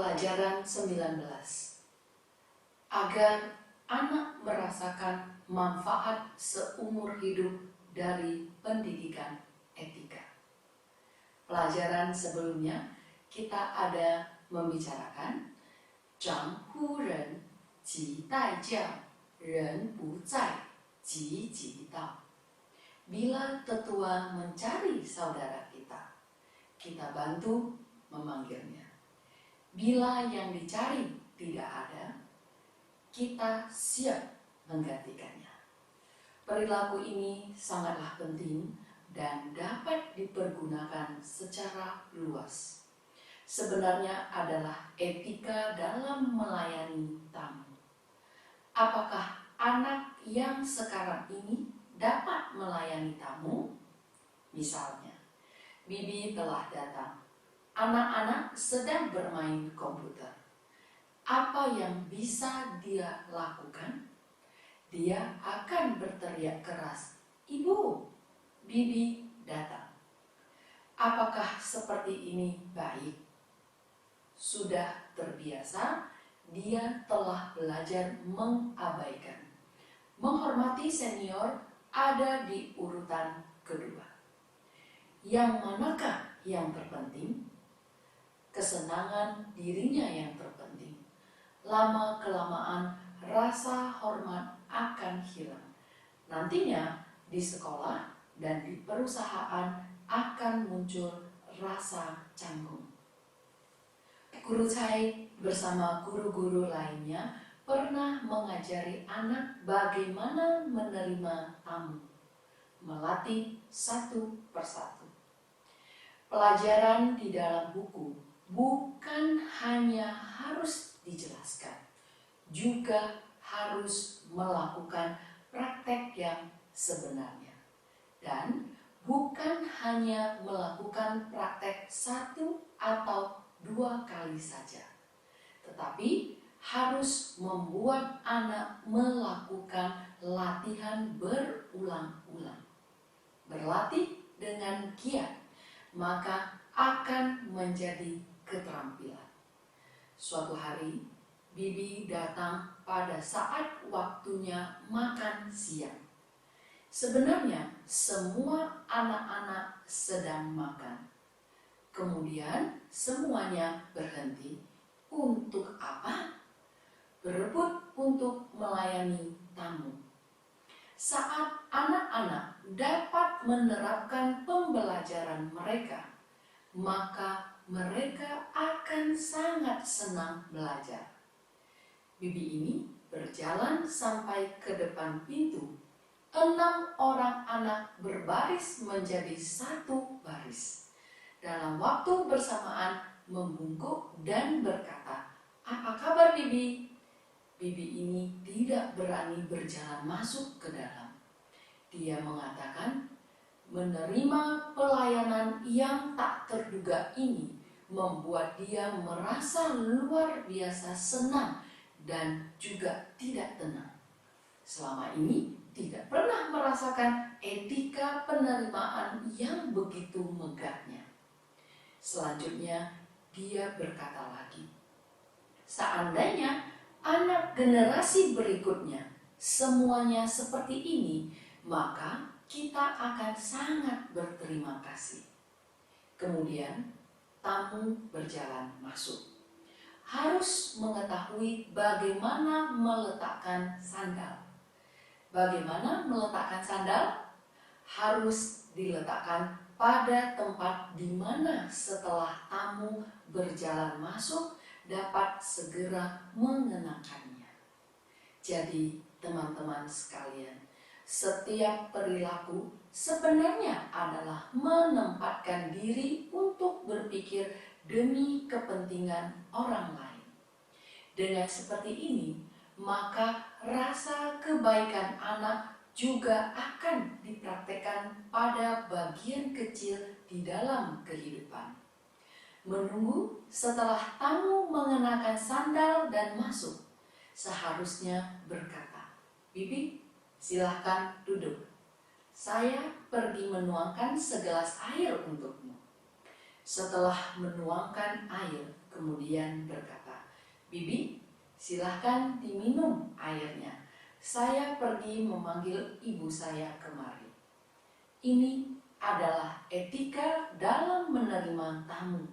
Pelajaran 19. Agar anak merasakan manfaat seumur hidup dari pendidikan etika. Pelajaran sebelumnya kita ada membicarakan Zhang hu ren ji dai jiang, ren bu zai ji ji dao. Bila tetua mencari saudara kita, kita bantu memanggilnya. Bila yang dicari tidak ada, kita siap menggantikannya. Perilaku ini sangatlah penting dan dapat dipergunakan secara luas. Sebenarnya adalah etika dalam melayani tamu. Apakah anak yang sekarang ini dapat melayani tamu? Misalnya, Bibi telah datang. Anak-anak sedang bermain komputer. Apa yang bisa dia lakukan? Dia akan berteriak keras, "Ibu, Bibi datang." Apakah seperti ini baik? Sudah terbiasa, dia telah belajar mengabaikan. Menghormati senior ada di urutan kedua. Yang manakah yang terpenting? Kesenangan dirinya yang terpenting. Lama-kelamaan rasa hormat akan hilang. Nantinya di sekolah dan di perusahaan akan muncul rasa canggung. Guru Cai bersama guru-guru lainnya pernah mengajari anak bagaimana menerima tamu, melatih satu persatu. Pelajaran di dalam buku bukan hanya harus dijelaskan, juga harus melakukan praktek yang sebenarnya. Dan bukan hanya melakukan praktek 1 atau 2 kali saja, tetapi harus membuat anak melakukan latihan berulang-ulang. Berlatih dengan giat, maka akan menjadi keterampilan. Suatu hari, Bibi datang pada saat waktunya makan siang. Sebenarnya semua anak-anak sedang makan. Kemudian semuanya berhenti. Untuk apa? Berebut untuk melayani tamu. Saat anak-anak dapat menerapkan pembelajaran mereka, maka mereka akan sangat senang belajar. Bibi ini berjalan sampai ke depan pintu. 6 orang anak berbaris menjadi 1 baris. Dalam waktu bersamaan membungkuk dan berkata, "Apa kabar, Bibi?" Bibi ini tidak berani berjalan masuk ke dalam. Dia mengatakan, menerima pelayanan yang tak terduga ini membuat dia merasa luar biasa senang dan juga tidak tenang. Selama ini tidak pernah merasakan etika penerimaan yang begitu megahnya. Selanjutnya dia berkata lagi, seandainya anak generasi berikutnya semuanya seperti ini, maka kita akan sangat berterima kasih. Kemudian tamu berjalan masuk. Harus mengetahui bagaimana meletakkan sandal. Bagaimana meletakkan sandal? Harus diletakkan pada tempat di mana setelah tamu berjalan masuk dapat segera mengenakannya. Jadi teman-teman sekalian, setiap perilaku sebenarnya adalah menempatkan diri untuk berpikir demi kepentingan orang lain. Dengan seperti ini, maka rasa kebaikan anak juga akan dipraktekkan pada bagian kecil di dalam kehidupan. Menunggu setelah tamu mengenakan sandal dan masuk, seharusnya berkata, "Bibi, silahkan duduk. Saya pergi menuangkan segelas air untukmu." Setelah menuangkan air, kemudian berkata, "Bibi, silahkan diminum airnya. Saya pergi memanggil ibu saya kemari." Ini adalah etika dalam menerima tamu.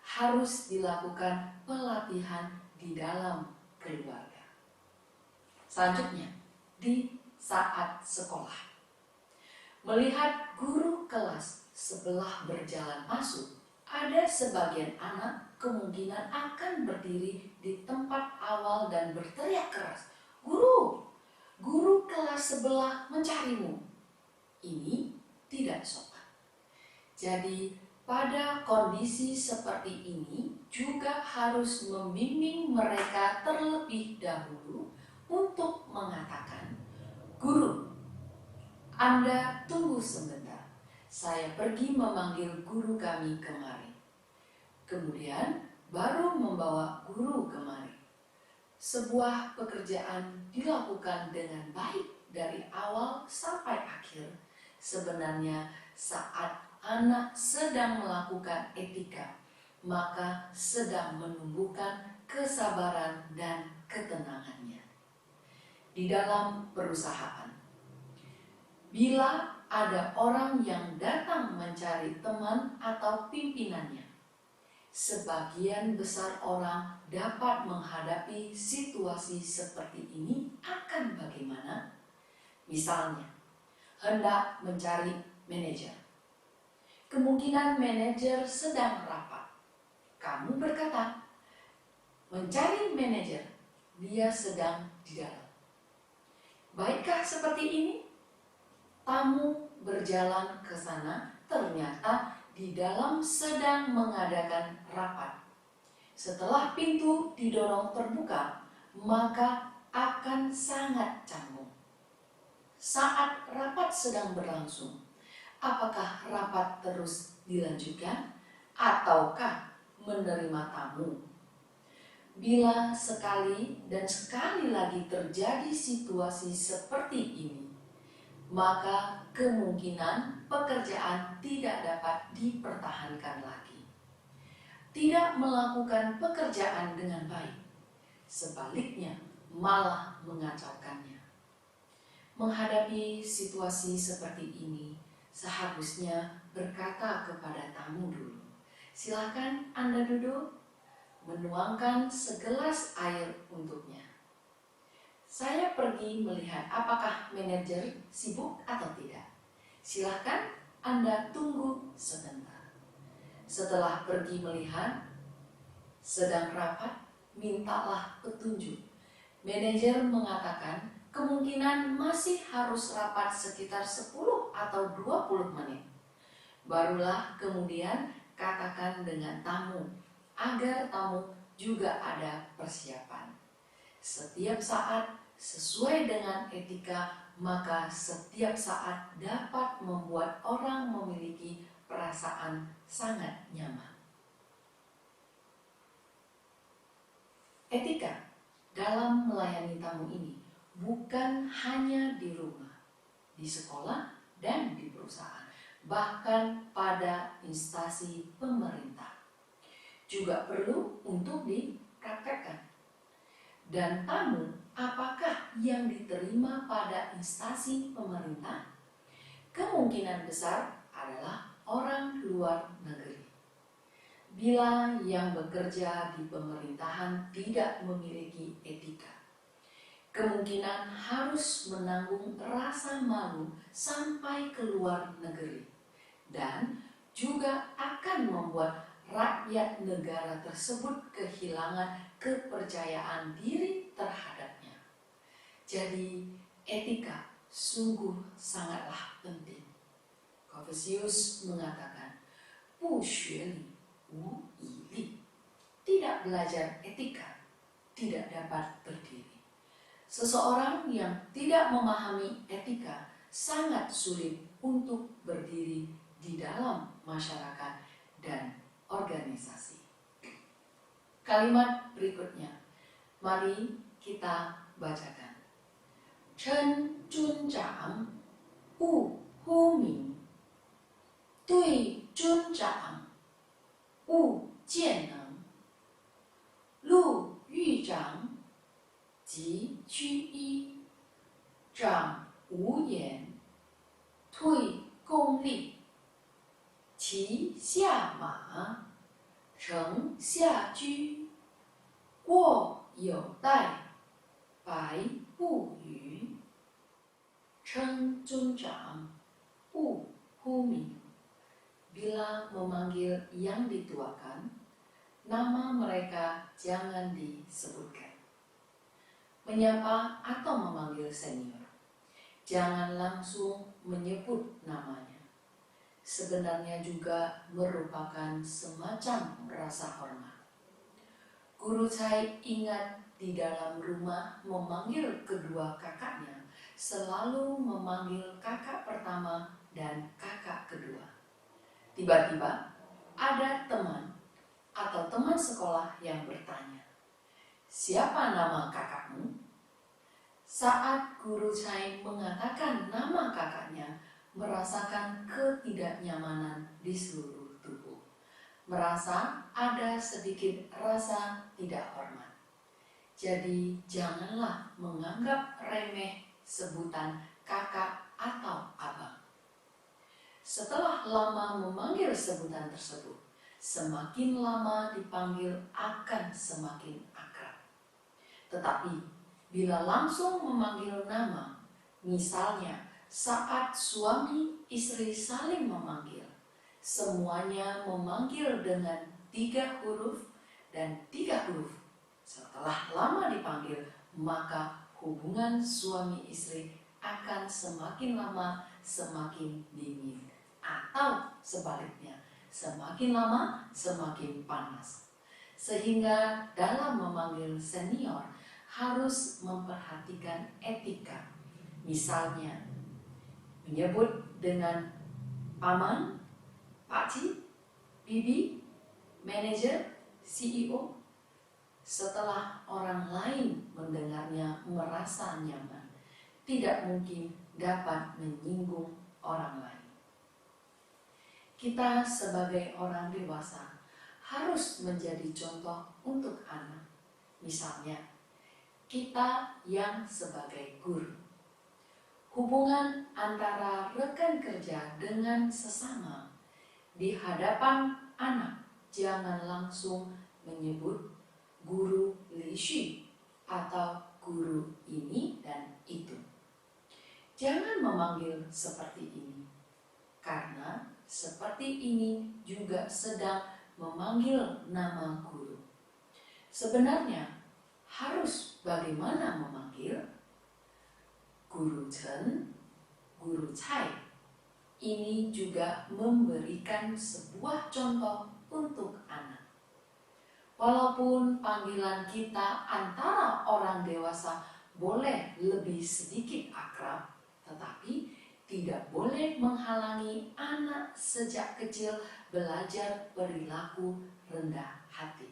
Harus dilakukan pelatihan di dalam keluarga. Selanjutnya, di saat sekolah. Melihat guru kelas sebelah berjalan masuk, ada sebagian anak kemungkinan akan berdiri di tempat awal dan berteriak keras, "Guru, guru kelas sebelah mencarimu." Ini tidak sopan. Jadi pada kondisi seperti ini juga harus membimbing mereka terlebih dahulu untuk mengatakan, "Guru, Anda tunggu sebentar. Saya pergi memanggil guru kami kemari." Kemudian baru membawa guru kemari. Sebuah pekerjaan dilakukan dengan baik dari awal sampai akhir. Sebenarnya saat anak sedang melakukan etika, maka sedang menumbuhkan kesabaran dan ketenangannya. Di dalam perusahaan, bila ada orang yang datang mencari teman atau pimpinannya, sebagian besar orang dapat menghadapi situasi seperti ini akan bagaimana? Misalnya, hendak mencari manajer. Kemungkinan manajer sedang rapat. Kamu berkata, "Mencari manajer, dia sedang di dalam." Baikkah seperti ini? Tamu berjalan ke sana, ternyata di dalam sedang mengadakan rapat. Setelah pintu didorong terbuka, maka akan sangat canggung. Saat rapat sedang berlangsung, apakah rapat terus dilanjutkan ataukah menerima tamu? Bila sekali dan sekali lagi terjadi situasi seperti ini, maka kemungkinan pekerjaan tidak dapat dipertahankan lagi. Tidak melakukan pekerjaan dengan baik, sebaliknya malah mengacaukannya. Menghadapi situasi seperti ini, seharusnya berkata kepada tamu dulu, "Silakan Anda duduk," menuangkan segelas air untuknya. "Saya pergi melihat apakah manajer sibuk atau tidak. Silakan Anda tunggu sebentar." Setelah pergi melihat, sedang rapat, mintalah petunjuk. Manajer mengatakan kemungkinan masih harus rapat sekitar 10 atau 20 menit. Barulah kemudian katakan dengan tamu, agar tamu juga ada persiapan. Setiap saat sesuai dengan etika, maka setiap saat dapat membuat orang memiliki perasaan sangat nyaman. Etika dalam melayani tamu ini bukan hanya di rumah, di sekolah, dan di perusahaan, bahkan pada instansi pemerintah juga perlu untuk dipraktekkan. Dan tamu, apakah yang diterima pada instansi pemerintah? Kemungkinan besar adalah orang luar negeri. Bila yang bekerja di pemerintahan tidak memiliki etika, kemungkinan harus menanggung rasa malu sampai ke luar negeri, dan juga akan membuat rakyat negara tersebut kehilangan kepercayaan diri terhadapnya. Jadi etika sungguh sangatlah penting. Confucius mengatakan, "Bu xue li, wu yi li." Tidak belajar etika tidak dapat berdiri. Seseorang yang tidak memahami etika sangat sulit untuk berdiri di dalam masyarakat dan organisasi. Kalimat berikutnya, mari kita bacakan. "Chen zun zhang, wu hu ming. Dui zun zhang, wu jian neng. 陆豫长即居一，长无言，退公立，骑下马，乘下车，过有待，白不语。称尊长，勿呼名. Bila memanggil yang dituakan, nama mereka jangan disebutkan. Menyapa atau memanggil senior, jangan langsung menyebut namanya. Sebenarnya juga merupakan semacam rasa hormat. Guru Chai ingat di dalam rumah memanggil kedua kakaknya, selalu memanggil kakak pertama dan kakak kedua. Tiba-tiba ada teman atau teman sekolah yang bertanya, "Siapa nama kakakmu?" Saat Guru Chai mengatakan nama kakaknya, merasakan ketidaknyamanan di seluruh tubuh. Merasa ada sedikit rasa tidak hormat. Jadi janganlah menganggap remeh sebutan kakak atau abang. Setelah lama memanggil sebutan tersebut, semakin lama dipanggil akan semakin akrab. Tetapi bila langsung memanggil nama, misalnya saat suami istri saling memanggil, semuanya memanggil dengan 3 huruf dan 3 huruf. Setelah lama dipanggil, maka hubungan suami istri akan semakin lama semakin dingin. Atau sebaliknya, semakin lama semakin panas. Sehingga dalam memanggil senior harus memperhatikan etika. Misalnya, menyebut dengan paman, pakcik, bibi, manajer, CEO. Setelah orang lain mendengarnya merasa nyaman, tidak mungkin dapat menyinggung orang lain. Kita sebagai orang dewasa harus menjadi contoh untuk anak. Misalnya, kita yang sebagai guru. Hubungan antara rekan kerja dengan sesama di hadapan anak jangan langsung menyebut guru Li Xu atau guru ini dan itu. Jangan memanggil seperti ini, karena seperti ini juga sedang memanggil nama guru. Sebenarnya harus bagaimana memanggil? Guru Chen, Guru Chai. Ini juga memberikan sebuah contoh untuk anak. Walaupun panggilan kita antara orang dewasa boleh lebih sedikit akrab, tetapi tidak boleh menghalangi anak sejak kecil belajar perilaku rendah hati.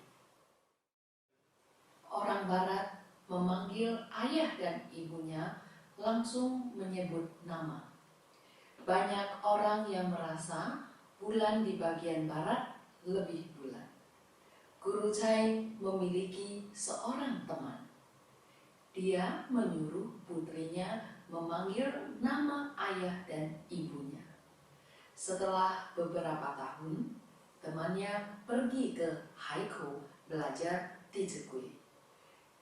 Orang Barat memanggil ayah dan ibunya langsung menyebut nama. Banyak orang yang merasa bulan di bagian barat lebih bulan. Guru Chai memiliki seorang teman. Dia menyuruh putrinya memanggil nama ayah dan ibunya. Setelah beberapa tahun, temannya pergi ke Haikou belajar Tizikui.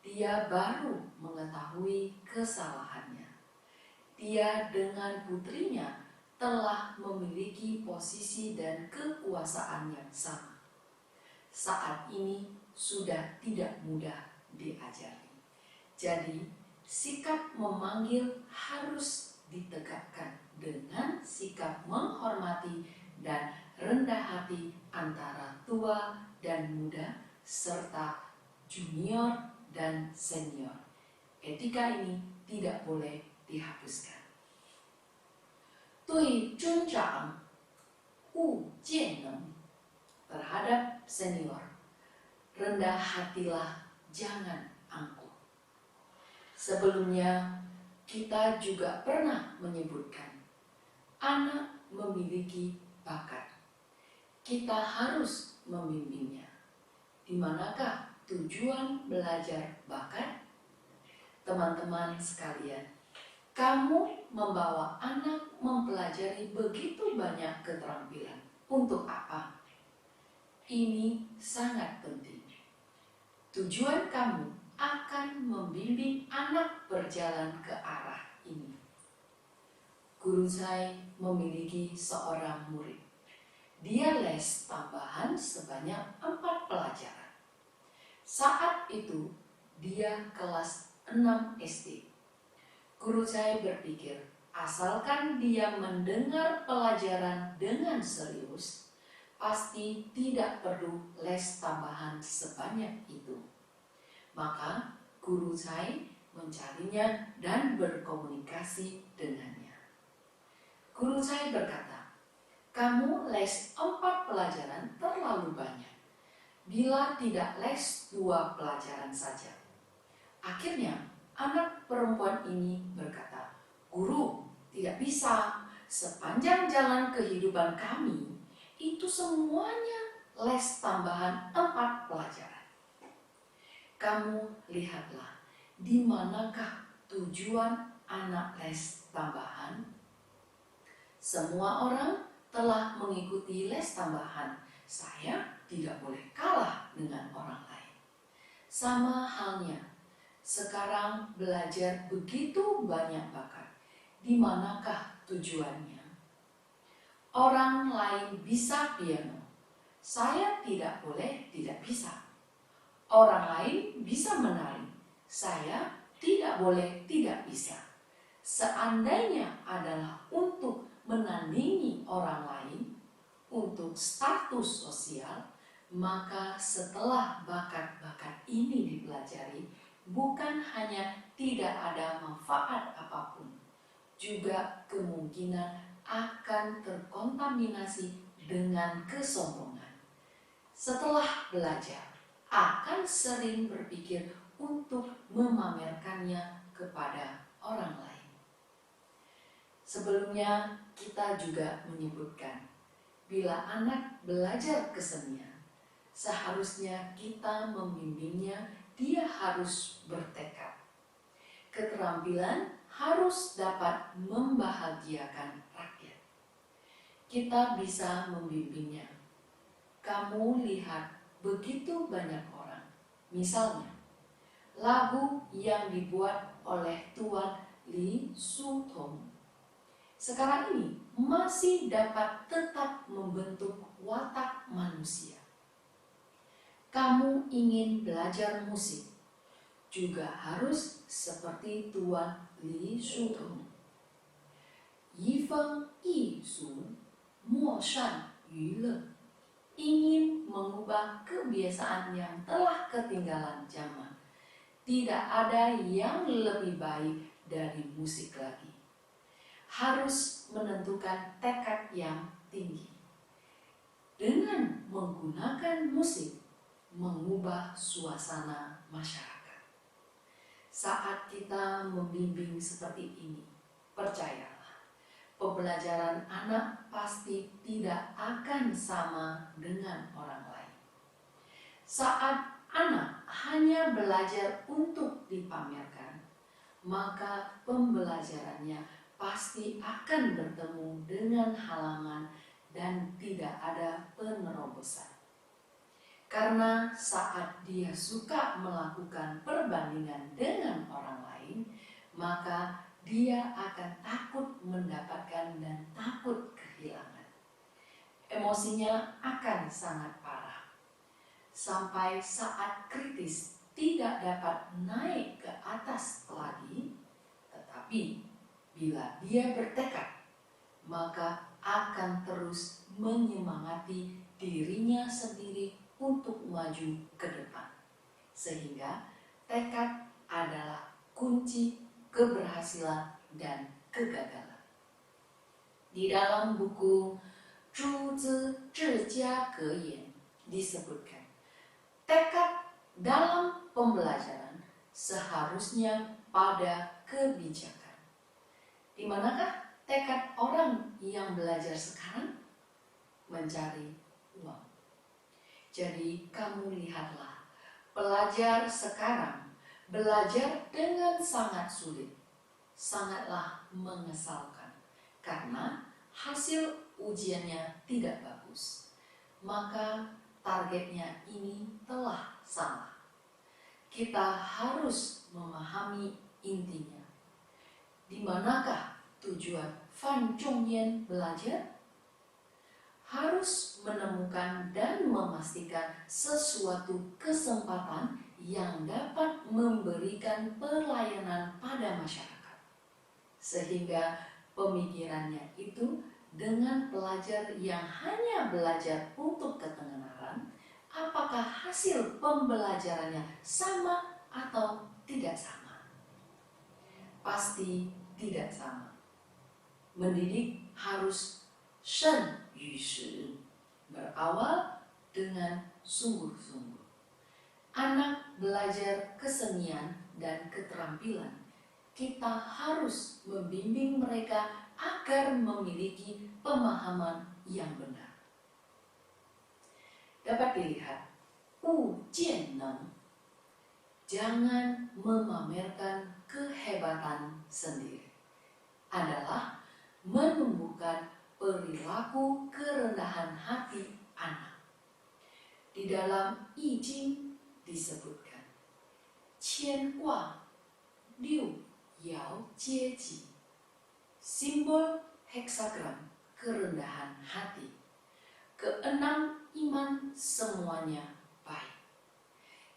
Dia baru mengetahui kesalahannya. Dia dengan putrinya telah memiliki posisi dan kekuasaan yang sama. Saat ini sudah tidak mudah diajari. Jadi, sikap memanggil harus ditegakkan dengan sikap menghormati dan rendah hati antara tua dan muda serta junior dan senior. Etika ini tidak boleh dihapuskan. Dui zhengzhang, wu jianneng. Terhadap senior, rendah hatilah, jangan angkuh. Sebelumnya, kita juga pernah menyebutkan, anak memiliki bakat. Kita harus membimbingnya. Di manakah tujuan belajar bakat? Teman-teman sekalian, kamu membawa anak mempelajari begitu banyak keterampilan. Untuk apa? Ini sangat penting. Tujuan kamu akan membimbing anak berjalan ke arah ini. Guru saya memiliki seorang murid. Dia les tambahan sebanyak 4 pelajaran. Saat itu dia kelas 6 SD. Guru saya berpikir, asalkan dia mendengar pelajaran dengan serius, pasti tidak perlu les tambahan sebanyak itu. Maka guru saya mencarinya dan berkomunikasi dengannya. Guru saya berkata, kamu les 4 pelajaran terlalu banyak. Bila tidak les 2 pelajaran saja. Akhirnya anak perempuan ini berkata, guru, tidak bisa. Sepanjang jalan kehidupan kami, itu semuanya les tambahan 4 pelajaran. Kamu lihatlah, di manakah tujuan anak les tambahan? Semua orang telah mengikuti les tambahan. Saya tidak boleh kalah dengan orang lain. Sama halnya, sekarang belajar begitu banyak bakat. Di manakah tujuannya? Orang lain bisa piano. Saya tidak boleh tidak bisa. Orang lain bisa menari. Saya tidak boleh tidak bisa. Seandainya adalah untuk menandingi orang lain, untuk status sosial, maka setelah bakat-bakat ini dipelajari, bukan hanya tidak ada manfaat apapun, juga kemungkinan akan terkontaminasi dengan kesombongan. Setelah belajar, akan sering berpikir untuk memamerkannya kepada orang lain. Sebelumnya kita juga menyebutkan, bila anak belajar kesenian, seharusnya kita membimbingnya, dia harus bertekad. Keterampilan harus dapat membahagiakan rakyat. Kita bisa membimbingnya. Kamu lihat begitu banyak orang. Misalnya, lagu yang dibuat oleh Tuan Li Sutong sekarang ini masih dapat tetap membentuk watak manusia. Kamu ingin belajar musik, juga harus seperti Tuan Li Sutong. Yi feng yi su, mo shan yu le. Ingin mengubah kebiasaan yang telah ketinggalan zaman. Tidak ada yang lebih baik dari musik lagi. Harus menentukan tekad yang tinggi. Dengan menggunakan musik, mengubah suasana masyarakat. Saat kita membimbing seperti ini, percayalah, pembelajaran anak pasti tidak akan sama dengan orang lain. Saat anak hanya belajar untuk dipamerkan, maka pembelajarannya pasti akan bertemu dengan halangan dan tidak ada penerobosan. Karena saat dia suka melakukan perbandingan dengan orang lain, maka dia akan takut mendapatkan dan takut kehilangan. Emosinya akan sangat parah. Sampai saat kritis tidak dapat naik ke atas lagi, tetapi bila dia bertekad, maka akan terus menyemangati dirinya sendiri untuk maju ke depan. Sehingga tekad adalah kunci keberhasilan dan kegagalan. Di dalam buku Zhu Zi Zhijia Ge Yan disebutkan, tekad dalam pembelajaran seharusnya pada kebijakan. Di manakah tekad orang yang belajar sekarang? Mencari uang. Jadi kamu lihatlah, Pelajar sekarang belajar dengan sangat sulit, sangatlah mengesalkan, karena hasil ujiannya tidak bagus. Maka targetnya ini telah salah. Kita harus memahami intinya. Di manakah tujuan Fan Zhongyan belajar? Harus menemukan dan memastikan sesuatu kesempatan yang dapat memberikan pelayanan pada masyarakat. Sehingga pemikirannya itu dengan pelajar yang hanya belajar untuk ketenaran, apakah hasil pembelajarannya sama atau tidak sama? Pasti tidak sama. Mendidik harus shen yu shi, berawal dengan sungguh-sungguh. Anak belajar kesenian dan keterampilan, kita harus membimbing mereka agar memiliki pemahaman yang benar. Dapat dilihat, wu jian neng, jangan memamerkan kehebatan sendiri, adalah menumbuhkan perilaku kerendahan hati anak. Di dalam I Ching disebutkan, Qian Gua Liu Yao Jie Ji, simbol heksagram kerendahan hati. Keenam iman semuanya baik.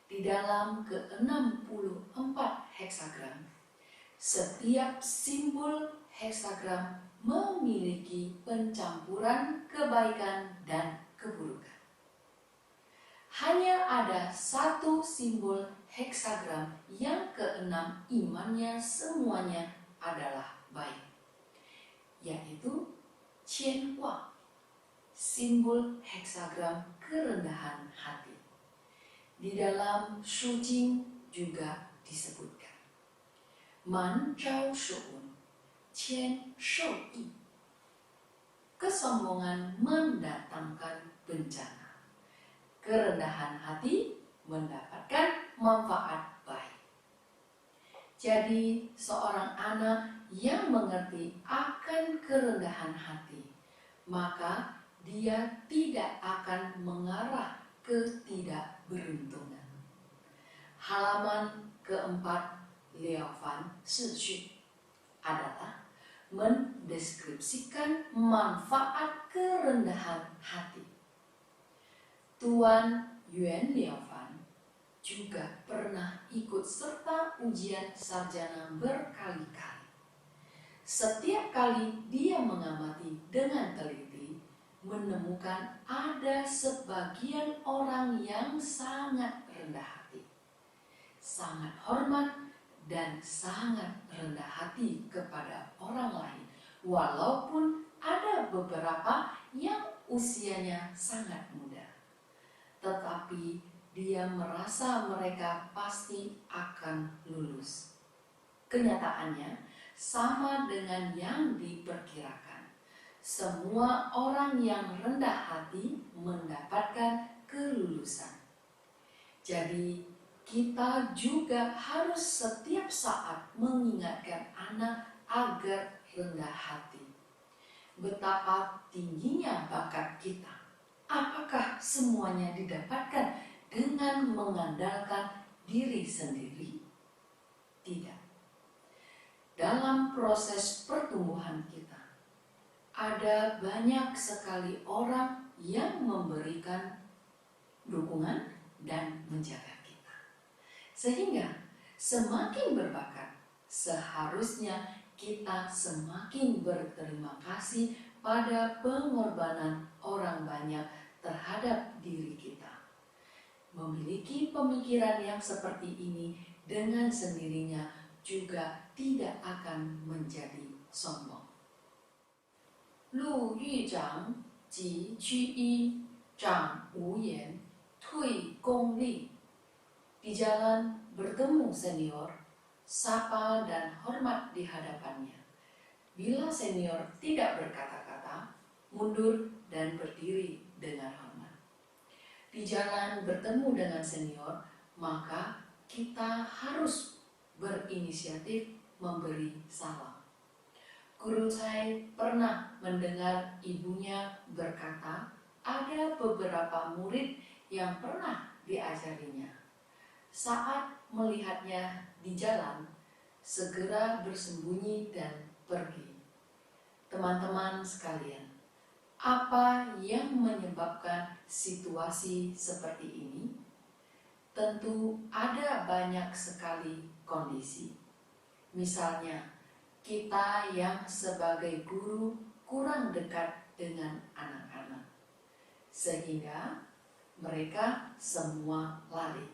Di dalam ke-64 heksagram, setiap simbol heksagram memiliki pencampuran kebaikan dan keburukan. Hanya ada satu simbol heksagram yang keenam imannya semuanya adalah baik, yaitu Qian Hua, simbol heksagram kerendahan hati. Di dalam Shu Jing juga disebutkan, Man Zhao Shuun, Qian Shou Yi, kesombongan mendatangkan bencana. Kerendahan hati mendapatkan manfaat baik. Jadi seorang anak yang mengerti akan kerendahan hati, maka dia tidak akan mengarah ke ketidakberuntungan. Halaman keempat Liao Fan Shi Xu adalah mendeskripsikan manfaat kerendahan hati. Tuan Yuan Liaofan juga pernah ikut serta ujian sarjana berkali-kali. Setiap kali dia mengamati dengan teliti, menemukan ada sebagian orang yang sangat rendah hati, sangat hormat dan sangat rendah hati kepada orang lain, walaupun ada beberapa yang usianya sangat muda. Tetapi dia merasa mereka pasti akan lulus. Kenyataannya sama dengan yang diperkirakan. Semua orang yang rendah hati mendapatkan kelulusan. Jadi kita juga harus setiap saat mengingatkan anak agar rendah hati. Betapa tingginya bakat kita. Apakah semuanya didapatkan dengan mengandalkan diri sendiri? Tidak. Dalam proses pertumbuhan kita, ada banyak sekali orang yang memberikan dukungan dan menjaga kita. Sehingga semakin berbakat, seharusnya kita semakin berterima kasih pada pengorbanan orang banyak terhadap diri kita. Memiliki pemikiran yang seperti ini dengan sendirinya juga tidak akan menjadi sombong. Lu Yu Zhang Ji Qu Yi Zhang Wu Yan Tui Gong Li. Di jalan bertemu senior, sapa dan hormat di hadapannya. Bila senior tidak berkata-kata, mundur dan berdiri dengan hormat. Di jalan bertemu dengan senior, maka kita harus berinisiatif memberi salam. Guru saya pernah mendengar ibunya berkata, ada beberapa murid yang pernah diajarinya. Saat melihatnya di jalan, segera bersembunyi dan pergi. Teman-teman sekalian, apa yang menyebabkan situasi seperti ini? Tentu ada banyak sekali kondisi. Misalnya, kita yang sebagai guru kurang dekat dengan anak-anak, sehingga mereka semua lari.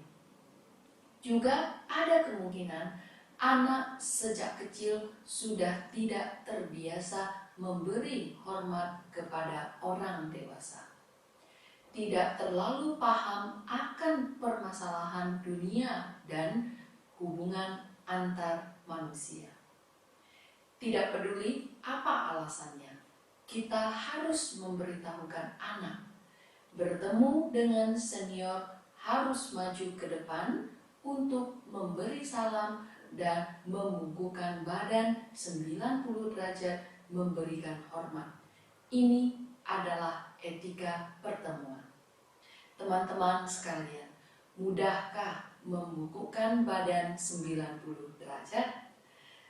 Juga ada kemungkinan anak sejak kecil sudah tidak terbiasa memberi hormat kepada orang dewasa. Tidak terlalu paham akan permasalahan dunia dan hubungan antar manusia. Tidak peduli apa alasannya, kita harus memberitahukan anak. Bertemu dengan senior harus maju ke depan untuk memberi salam dan membungkukkan badan 90 derajat memberikan hormat. Ini adalah etika pertemuan. Teman-teman sekalian, mudahkah membungkukkan badan 90 derajat?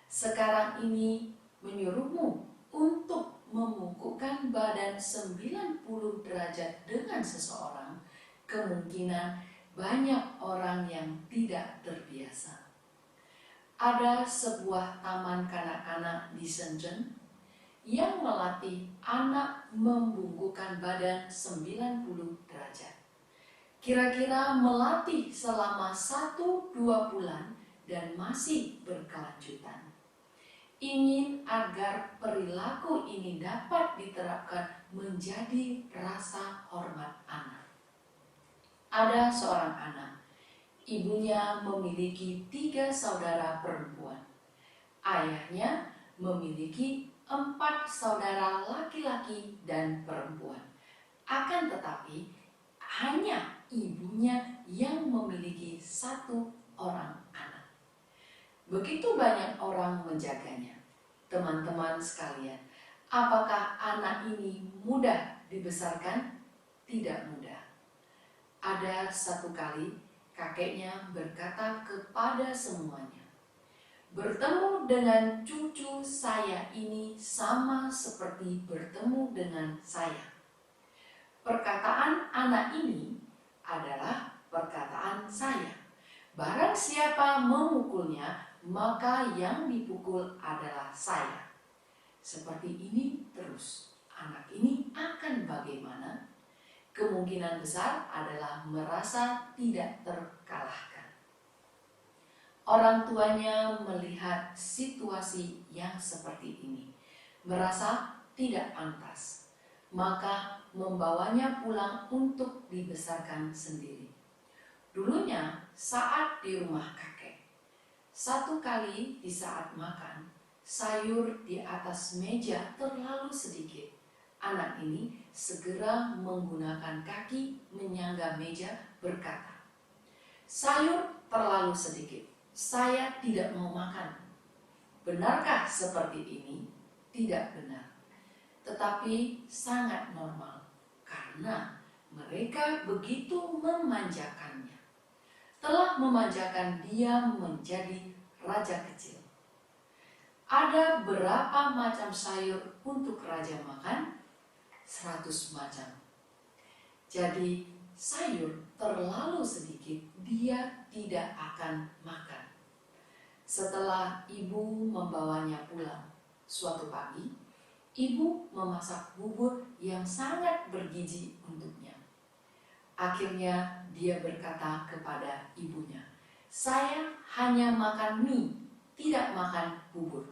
Sekarang ini menyuruhmu untuk membungkukkan badan 90 derajat dengan seseorang, kemungkinan banyak orang yang tidak terbiasa. Ada sebuah taman kanak-kanak di Shenzhen yang melatih anak membungkukkan badan 90 derajat. Kira-kira melatih selama 1-2 bulan dan masih berkelanjutan. Ingin agar perilaku ini dapat diterapkan menjadi rasa hormat anak. Ada seorang anak, ibunya memiliki 3 saudara perempuan. Ayahnya memiliki 4 saudara laki-laki dan perempuan. Akan tetapi, hanya ibunya yang memiliki 1 orang anak. Begitu banyak orang menjaganya. Teman-teman sekalian, apakah anak ini mudah dibesarkan? Tidak mudah. Ada satu kali kakeknya berkata kepada semuanya, bertemu dengan cucu saya ini sama seperti bertemu dengan saya. Perkataan anak ini adalah perkataan saya. Barang siapa memukulnya, maka yang dipukul adalah saya. Seperti ini terus, anak ini akan bagaimana? Kemungkinan besar adalah merasa tidak terkalahkan. Orang tuanya melihat situasi yang seperti ini, merasa tidak pantas, maka membawanya pulang untuk dibesarkan sendiri. Dulunya saat di rumah kakek, satu kali di saat makan, sayur di atas meja terlalu sedikit. Anak ini segera menggunakan kaki menyangga meja berkata, sayur terlalu sedikit, saya tidak mau makan. Benarkah seperti ini? Tidak benar. Tetapi sangat normal karena mereka begitu memanjakannya. Telah memanjakan dia menjadi raja kecil. Ada berapa macam sayur untuk raja makan? 100 macam. Jadi sayur terlalu sedikit, dia tidak akan makan. Setelah ibu membawanya pulang, suatu pagi, ibu memasak bubur yang sangat bergizi untuknya. Akhirnya dia berkata kepada ibunya, saya hanya makan mie, tidak makan bubur.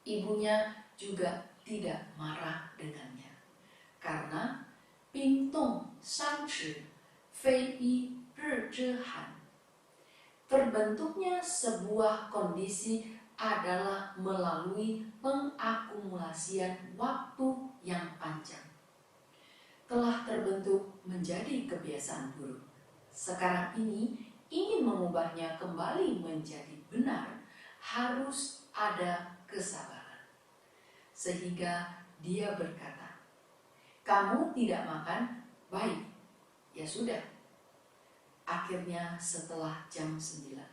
Ibunya juga tidak marah dengannya, karena 冰冻三尺非一日之寒. Terbentuknya sebuah kondisi adalah melalui pengakumulasian waktu yang panjang. Telah terbentuk menjadi kebiasaan buruk. sekarang ini ingin mengubahnya kembali menjadi benar, harus ada kesabaran. Sehingga dia berkata, "Kamu tidak makan? Baik, ya sudah." Akhirnya setelah jam 9,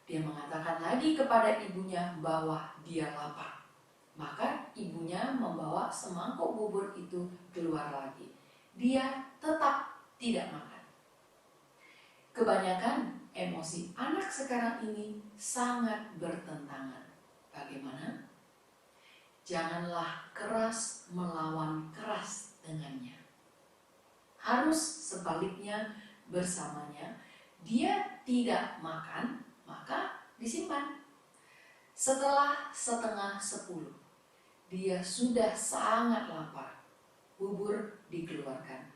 dia mengatakan lagi kepada ibunya bahwa dia lapar. Maka ibunya membawa semangkuk bubur itu keluar lagi. Dia tetap tidak makan. Kebanyakan emosi anak sekarang ini sangat bertentangan. Bagaimana? Janganlah keras melawan keras dengannya. Harus sebaliknya bersamanya. Dia tidak makan, maka disimpan. Setelah setengah 10, dia sudah sangat lapar. Bubur dikeluarkan.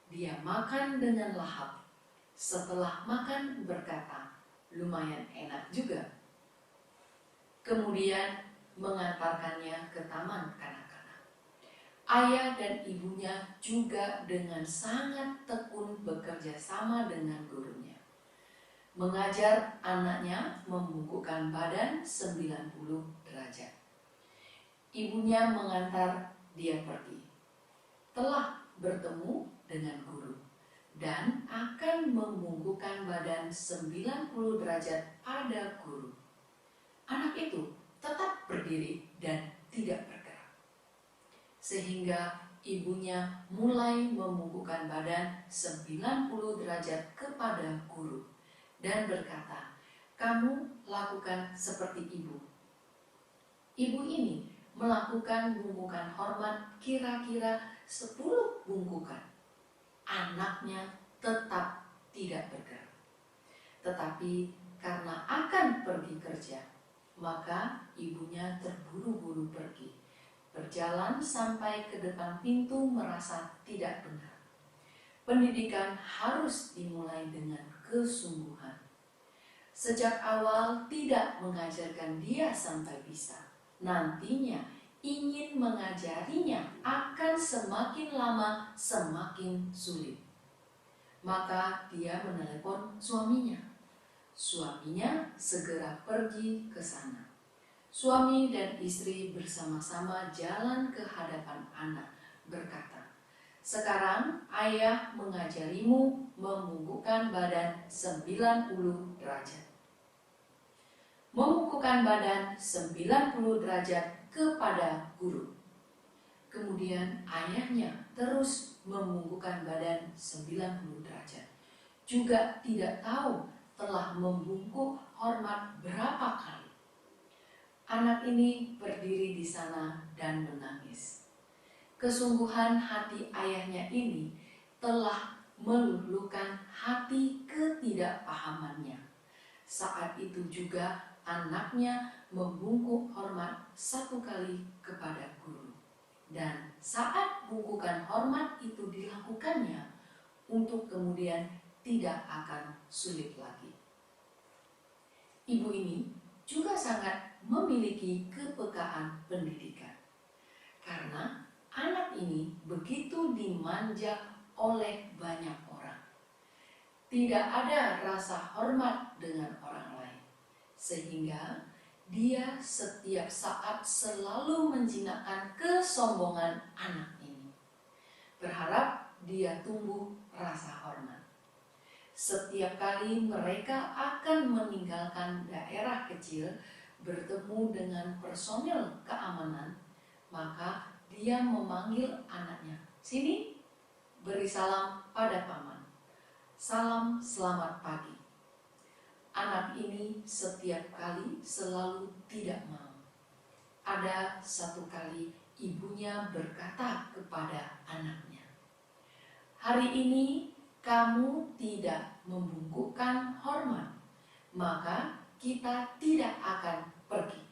Dia makan dengan lahap. Setelah makan berkata, "Lumayan enak juga." Kemudian mengantarkannya ke taman kanak-kanak. Ayah dan ibunya juga dengan sangat tekun bekerja sama dengan gurunya. Mengajar anaknya membungkukkan badan 90 derajat. Ibunya mengantar dia pergi. Telah bertemu dengan guru dan akan membungkukkan badan 90 derajat pada guru. Anak itu tetap berdiri dan tidak bergerak. Sehingga ibunya mulai membungkukkan badan 90 derajat kepada guru dan berkata, "Kamu lakukan seperti ibu." Ibu ini melakukan bungkukan hormat kira-kira 10 bungkukan. Anaknya tetap tidak bergerak. Tetapi karena akan pergi kerja, maka ibunya terburu-buru pergi. Berjalan sampai ke depan pintu merasa tidak benar. Pendidikan harus dimulai dengan kesungguhan. Sejak awal tidak mengajarkan dia sampai bisa. Nantinya ingin mengajarinya akan semakin lama semakin sulit. Maka dia menelepon suaminya. Suaminya segera pergi ke sana. Suami dan istri bersama-sama jalan ke hadapan anak, berkata, "Sekarang ayah mengajarimu membungkukkan badan 90 derajat." Membungkukkan badan 90 derajat kepada guru. Kemudian ayahnya terus membungkukkan badan 90 derajat. Juga tidak tahu telah membungkuk hormat berapa kali. Anak ini berdiri di sana dan menangis. Kesungguhan hati ayahnya ini telah meluluhkan hati ketidakpahamannya. Saat itu juga anaknya membungkuk hormat 1 kali kepada guru. Dan saat bungkukan hormat itu dilakukannya, untuk kemudian tidak akan sulit lagi. Ibu ini juga sangat memiliki kepekaan pendidikan. Karena anak ini begitu dimanja oleh banyak orang. Tidak ada rasa hormat dengan orang lain. Sehingga dia setiap saat selalu menjinakkan kesombongan anak ini. Berharap dia tumbuh rasa hormat. Setiap kali mereka akan meninggalkan daerah kecil, bertemu dengan personil keamanan, maka dia memanggil anaknya, "Sini, beri salam pada paman. Salam selamat pagi." Anak ini setiap kali selalu tidak mau. Ada 1 kali ibunya berkata kepada anaknya, "Hari ini kamu tidak membungkukkan hormat, maka kita tidak akan pergi."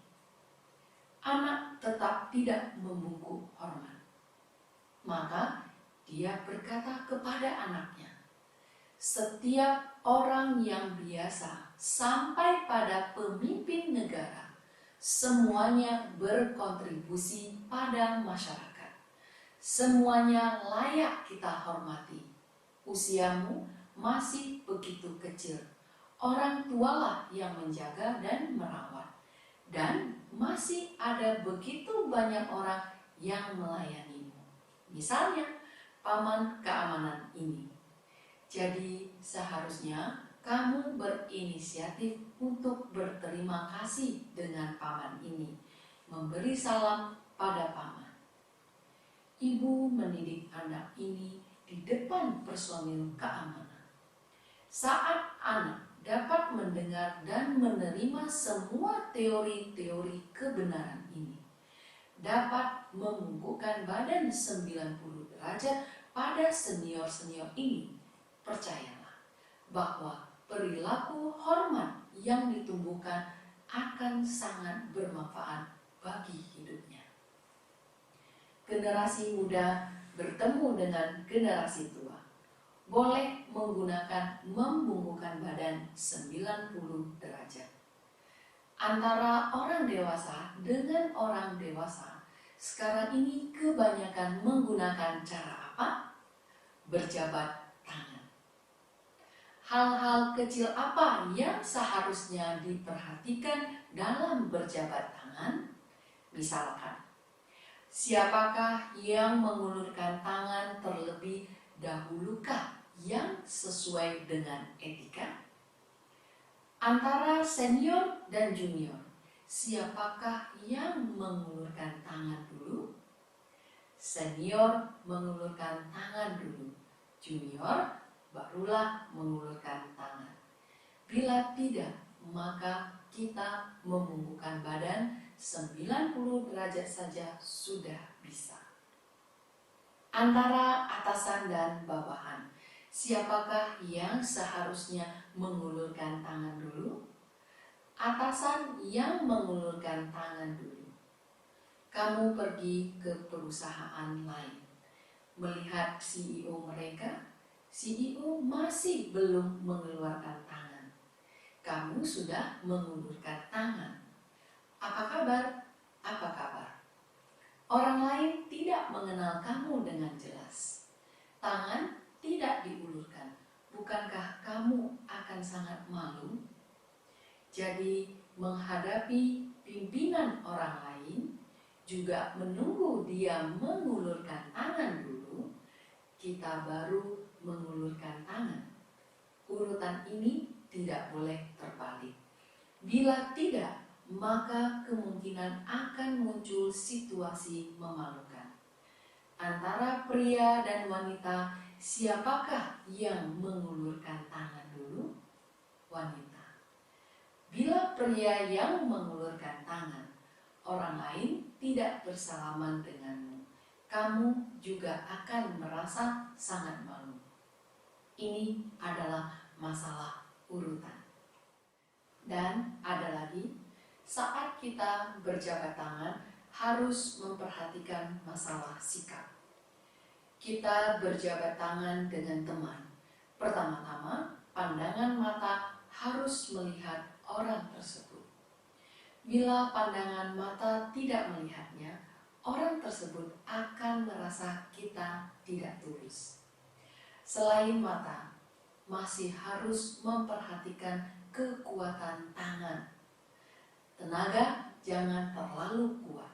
Anak tetap tidak membungkuk hormat. Maka dia berkata kepada anaknya, "Setiap orang yang biasa sampai pada pemimpin negara, semuanya berkontribusi pada masyarakat. Semuanya layak kita hormati. Usiamu masih begitu kecil. Orang tualah yang menjaga dan merawat. Dan masih ada begitu banyak orang yang melayanimu. Misalnya, paman keamanan ini. Jadi seharusnya kamu berinisiatif untuk berterima kasih dengan paman ini, memberi salam pada paman. Ibu mendidik anak ini di depan personil keamanan. Saat anak dapat mendengar dan menerima semua teori-teori kebenaran ini, dapat membungkukkan badan 90 derajat pada senior-senior ini, percayalah bahwa perilaku hormat yang ditumbuhkan akan sangat bermanfaat bagi hidupnya. Generasi muda bertemu dengan generasi tua boleh menggunakan membungkukkan badan 90 derajat. Antara orang dewasa dengan orang dewasa sekarang ini kebanyakan menggunakan cara apa? Berjabat tangan. Hal-hal kecil apa yang seharusnya diperhatikan dalam berjabat tangan? Misalkan, siapakah yang mengulurkan tangan terlebih dahulukah yang sesuai dengan etika? Antara senior dan junior, siapakah yang mengulurkan tangan dulu? Senior mengulurkan tangan dulu, junior barulah mengulurkan tangan. Bila tidak, maka kita membungkukkan badan 90 derajat saja sudah bisa. Antara atasan dan bawahan, siapakah yang seharusnya mengulurkan tangan dulu? Atasan yang mengulurkan tangan dulu. Kamu pergi ke perusahaan lain, melihat CEO mereka. CEO masih belum mengeluarkan tangan. Kamu sudah mengulurkan tangan. Apa kabar? Apa kabar? Orang lain tidak mengenal kamu dengan jelas. Tangan tidak diulurkan. Bukankah kamu akan sangat malu? Jadi menghadapi pimpinan orang lain, juga menunggu dia mengulurkan tangan dulu, kita baru mengulurkan tangan. Urutan ini tidak boleh terbalik. Bila tidak, maka kemungkinan akan muncul situasi memalukan. Antara pria dan wanita, siapakah yang mengulurkan tangan dulu? Wanita. Bila pria yang mengulurkan tangan, orang lain tidak bersalaman denganmu, kamu juga akan merasa sangat malu. Ini adalah masalah urutan. Dan ada lagi, saat kita berjabat tangan harus memperhatikan masalah sikap. Kita berjabat tangan dengan teman. Pertama-tama, pandangan mata harus melihat orang tersebut. Bila pandangan mata tidak melihatnya, orang tersebut akan merasa kita tidak tulus. Selain mata, masih harus memperhatikan kekuatan tangan. Tenaga jangan terlalu kuat.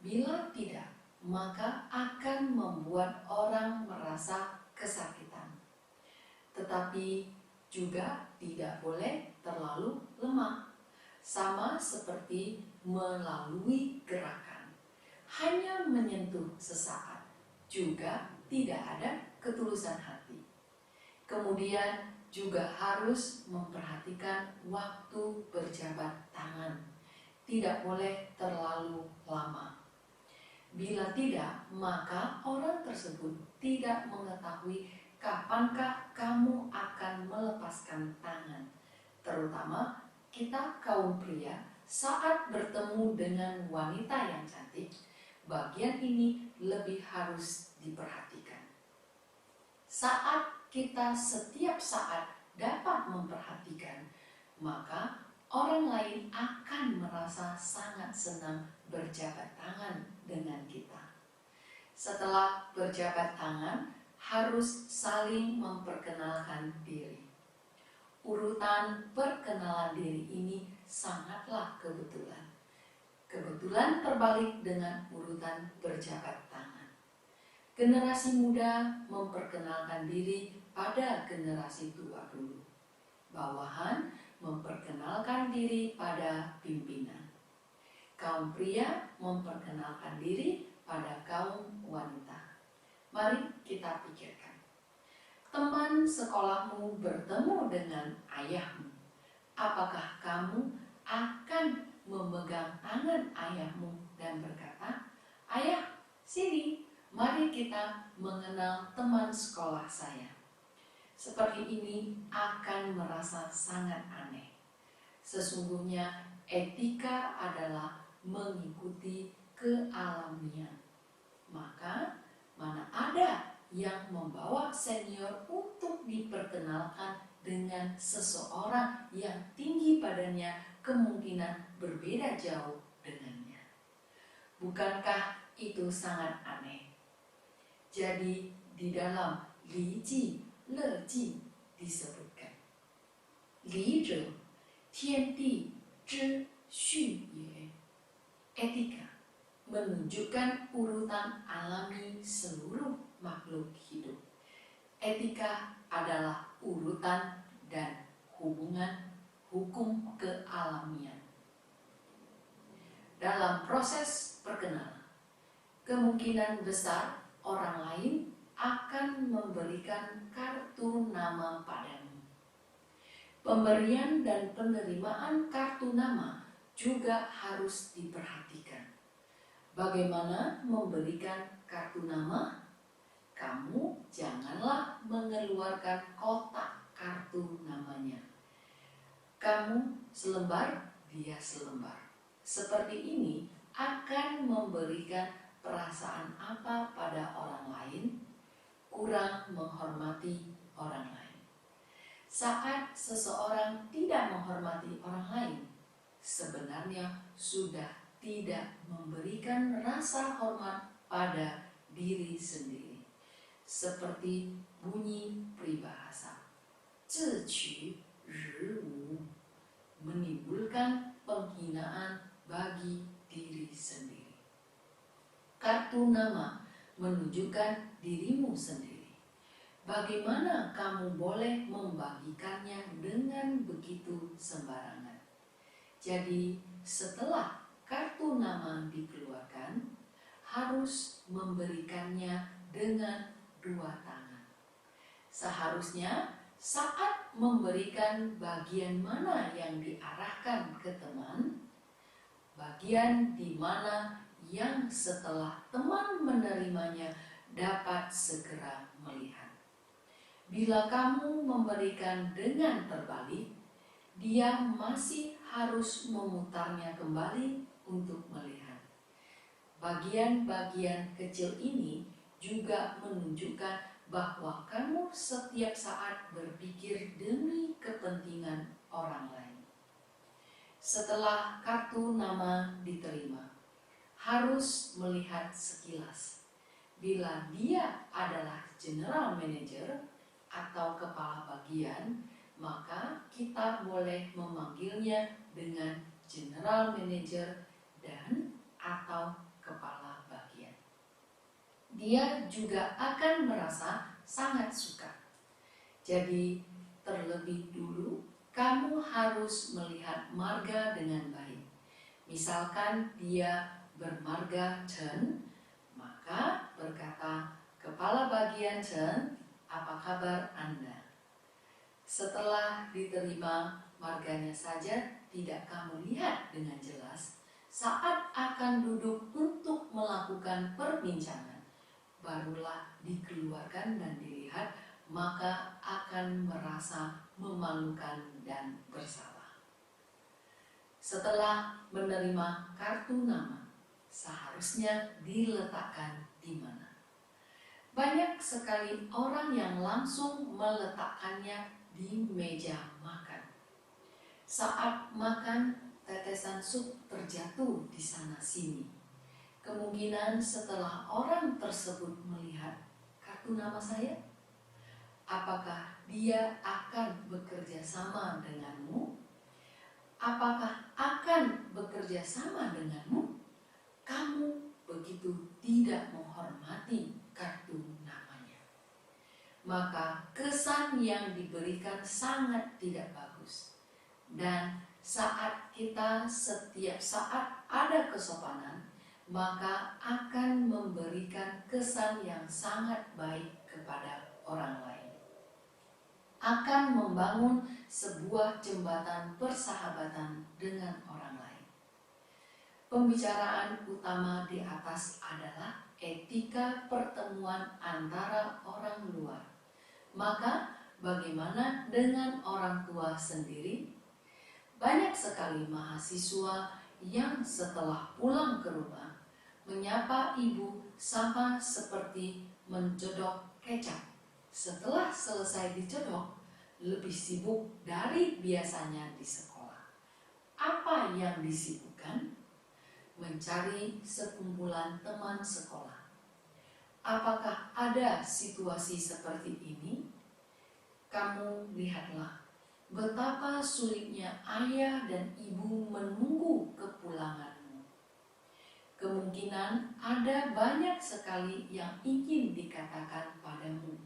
Bila tidak, maka akan membuat orang merasa kesakitan. Tetapi juga tidak boleh terlalu lemah. Sama seperti melalui gerakan. Hanya menyentuh sesaat, juga tidak ada ketulusan hati. Kemudian juga harus memperhatikan waktu berjabat tangan. Tidak boleh terlalu lama. Bila tidak, maka orang tersebut tidak mengetahui kapankah kamu akan melepaskan tangan. Terutama kita kaum pria saat bertemu dengan wanita yang cantik, bagian ini lebih harus diperhatikan. Saat kita setiap saat dapat memperhatikan, maka orang lain akan merasa sangat senang berjabat tangan dengan kita. Setelah berjabat tangan, harus saling memperkenalkan diri. Urutan perkenalan diri ini sangatlah kebetulan. Kebetulan terbalik dengan urutan berjabat tangan. Generasi muda memperkenalkan diri pada generasi tua dulu. Bawahan memperkenalkan diri pada pimpinan. Kaum pria memperkenalkan diri pada kaum wanita. Mari kita pikirkan. Teman sekolahmu bertemu dengan ayahmu. Apakah kamu akan memegang tangan ayahmu dan berkata, "Ayah, sini, mari kita mengenal teman sekolah saya." Seperti ini akan merasa sangat aneh. Sesungguhnya etika adalah mengikuti kealamian. Maka mana ada yang membawa senior untuk diperkenalkan dengan seseorang yang tinggi padanya kemungkinan berbeda jauh dengannya. Bukankah itu sangat aneh? Jadi di dalam Li Ji, Le Ji disebutkan, Li zhe, tian di zhi xu ye. Etika menunjukkan urutan alami seluruh makhluk hidup. Etika adalah urutan dan hubungan hukum kealamian. Dalam proses perkenalan, kemungkinan besar orang lain akan memberikan kartu nama padamu. Pemberian dan penerimaan kartu nama juga harus diperhatikan. Bagaimana memberikan kartu nama? Kamu janganlah mengeluarkan kotak kartu namanya. Kamu selembar, dia selembar. Seperti ini akan memberikan perasaan apa pada orang lain? Kurang menghormati orang lain. Saat seseorang tidak menghormati orang lain, sebenarnya sudah tidak memberikan rasa hormat pada diri sendiri. Seperti bunyi peribahasa, 自取日无, menimbulkan penghinaan bagi diri sendiri. Kartu nama menunjukkan dirimu sendiri. Bagaimana kamu boleh membagikannya dengan begitu sembarangan? Jadi setelah kartu nama dikeluarkan, harus memberikannya dengan dua tangan. Seharusnya saat memberikan bagian mana yang diarahkan ke teman, bagian di mana yang setelah teman menerimanya dapat segera melihat. Bila kamu memberikan dengan terbalik, dia masih harus memutarnya kembali untuk melihat. Bagian-bagian kecil ini juga menunjukkan bahwa kamu setiap saat berpikir demi kepentingan orang lain. Setelah kartu nama diterima, harus melihat sekilas. Bila dia adalah general manager atau kepala bagian, maka kita boleh memanggilnya dengan general manager dan atau kepala bagian. Dia juga akan merasa sangat suka. Jadi terlebih dulu kamu harus melihat marga dengan baik. Misalkan dia bermarga Chen, maka berkata, "Kepala bagian Chen, apa kabar Anda?" Setelah diterima marganya saja tidak kamu lihat dengan jelas, saat akan duduk untuk melakukan perbincangan, barulah dikeluarkan dan dilihat, maka akan merasa memalukan dan bersalah. Setelah menerima kartu nama, seharusnya diletakkan di mana? Banyak sekali orang yang langsung meletakkannya di meja makan. Saat makan, tetesan sup terjatuh di sana sini. Kemungkinan setelah orang tersebut melihat kartu nama saya? Apakah dia akan bekerja sama denganmu? Apakah akan bekerja sama denganmu? Kamu begitu tidak menghormati kartu namanya. Maka kesan yang diberikan sangat tidak bagus. Dan setiap saat ada kesopanan, maka akan memberikan kesan yang sangat baik kepada orang lain. Akan membangun sebuah jembatan persahabatan dengan orang lain. Pembicaraan utama di atas adalah etika pertemuan antara orang luar. Maka bagaimana dengan orang tua sendiri? Banyak sekali mahasiswa yang setelah pulang ke rumah menyapa ibu sama seperti mencodok kecap. Setelah selesai dicodok, lebih sibuk dari biasanya di sekolah. Apa yang disibukkan? Mencari sekumpulan teman sekolah. Apakah ada situasi seperti ini? Kamu lihatlah betapa sulitnya ayah dan ibu menunggu kepulanganmu. Kemungkinan ada banyak sekali yang ingin dikatakan padamu.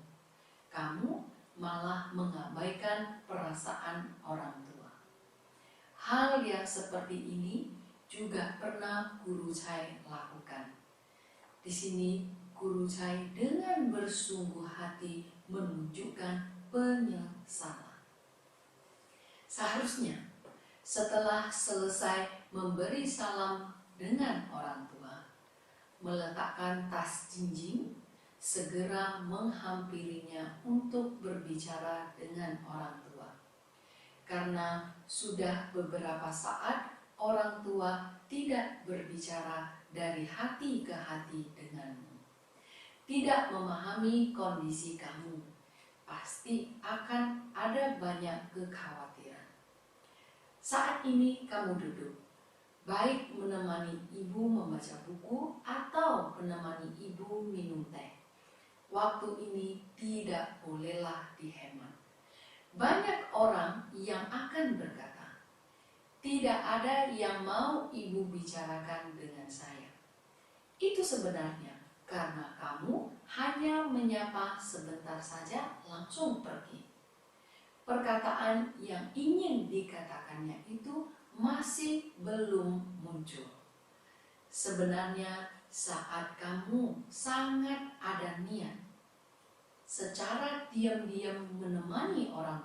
Kamu malah mengabaikan perasaan orang tua. Hal yang seperti ini juga pernah Guru Chai lakukan. Di sini Guru Chai dengan bersungguh hati menunjukkan penyesalan. Seharusnya setelah selesai memberi salam dengan orang tua, meletakkan tas jinjing, segera menghampirinya untuk berbicara dengan orang tua. Karena sudah beberapa saat orang tua tidak berbicara dari hati ke hati denganmu. Tidak memahami kondisi kamu. Pasti akan ada banyak kekhawatiran. Saat ini kamu duduk, baik menemani ibu membaca buku atau menemani ibu minum teh. Waktu ini tidak bolehlah dihemat. Banyak orang yang akan berkata, tidak ada yang mau ibu bicarakan dengan saya. Itu sebenarnya karena kamu hanya menyapa sebentar saja langsung pergi. Perkataan yang ingin dikatakannya itu masih belum muncul. Sebenarnya saat kamu sangat ada niat secara diam-diam menemani orang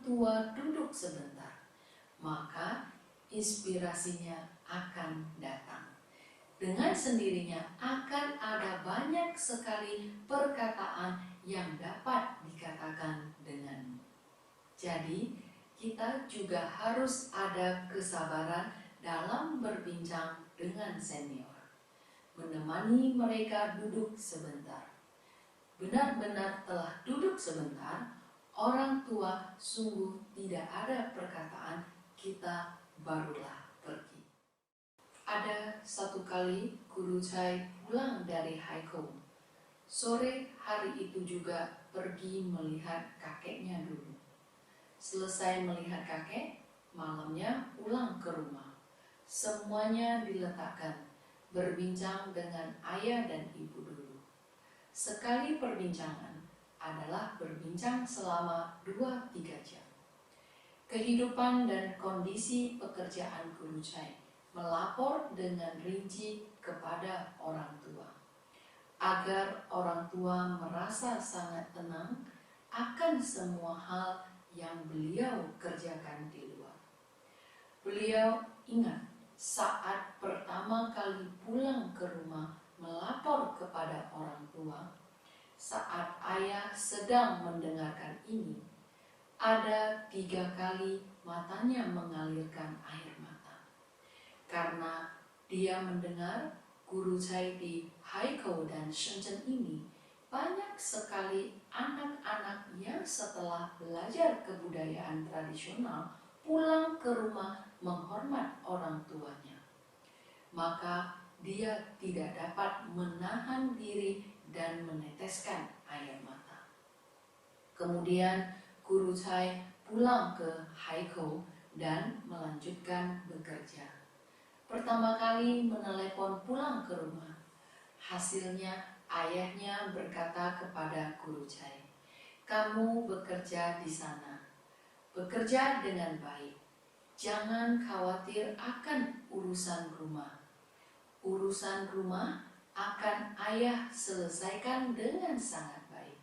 tua duduk sebentar, maka inspirasinya akan datang. Dengan sendirinya akan ada banyak sekali perkataan yang dapat dikatakan denganmu. Jadi kita juga harus ada kesabaran dalam berbincang dengan senior. Menemani mereka duduk sebentar. Benar-benar telah duduk sebentar, orang tua sungguh tidak ada perkataan kita barulah pergi. Ada satu kali Guru Chai pulang dari Haikou. Sore hari itu juga pergi melihat kakeknya dulu. Selesai melihat kakek, malamnya pulang ke rumah. Semuanya diletakkan, berbincang dengan ayah dan ibu dulu. Sekali perbincangan adalah berbincang selama 2-3 jam. Kehidupan dan kondisi pekerjaan Guru Chai melapor dengan rinci kepada orang tua, agar orang tua merasa sangat tenang akan semua hal yang beliau kerjakan di luar. Beliau ingat saat pertama kali pulang ke rumah melapor kepada orang tua, saat ayah sedang mendengarkan ini, ada 3 kali matanya mengalirkan air mata. Karena dia mendengar Guru Chai di Haikou dan Shenzhen ini banyak sekali anak-anak yang setelah belajar kebudayaan tradisional pulang ke rumah menghormat orang tuanya. Maka dia tidak dapat menahan diri dan meneteskan air mata. Kemudian guru Chai pulang ke Haikou dan melanjutkan bekerja. Pertama kali menelepon pulang ke rumah. Hasilnya ayahnya berkata kepada guru Chai, "Kamu bekerja di sana. Bekerja dengan baik. Jangan khawatir akan urusan rumah. Urusan rumah akan ayah selesaikan dengan sangat baik."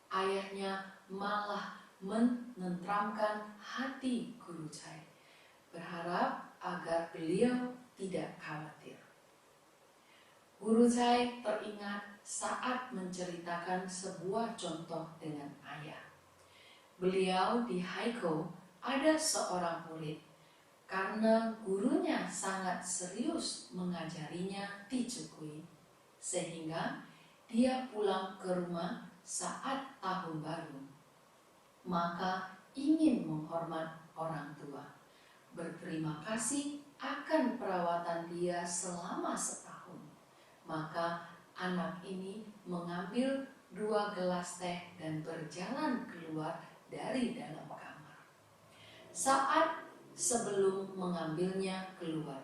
Ayahnya malah menenteramkan hati guru Chai, berharap agar beliau tidak khawatir. Guru Chai teringat saat menceritakan sebuah contoh dengan ayah. Beliau di Haikou ada seorang murid. Karena gurunya sangat serius mengajarinya Ticukui, sehingga dia pulang ke rumah saat tahun baru. Maka ingin menghormat orang tua, berterima kasih akan perawatan dia selama setahun. Maka anak ini mengambil 2 gelas teh dan berjalan keluar dari dalam kamar. Saat sebelum mengambilnya keluar,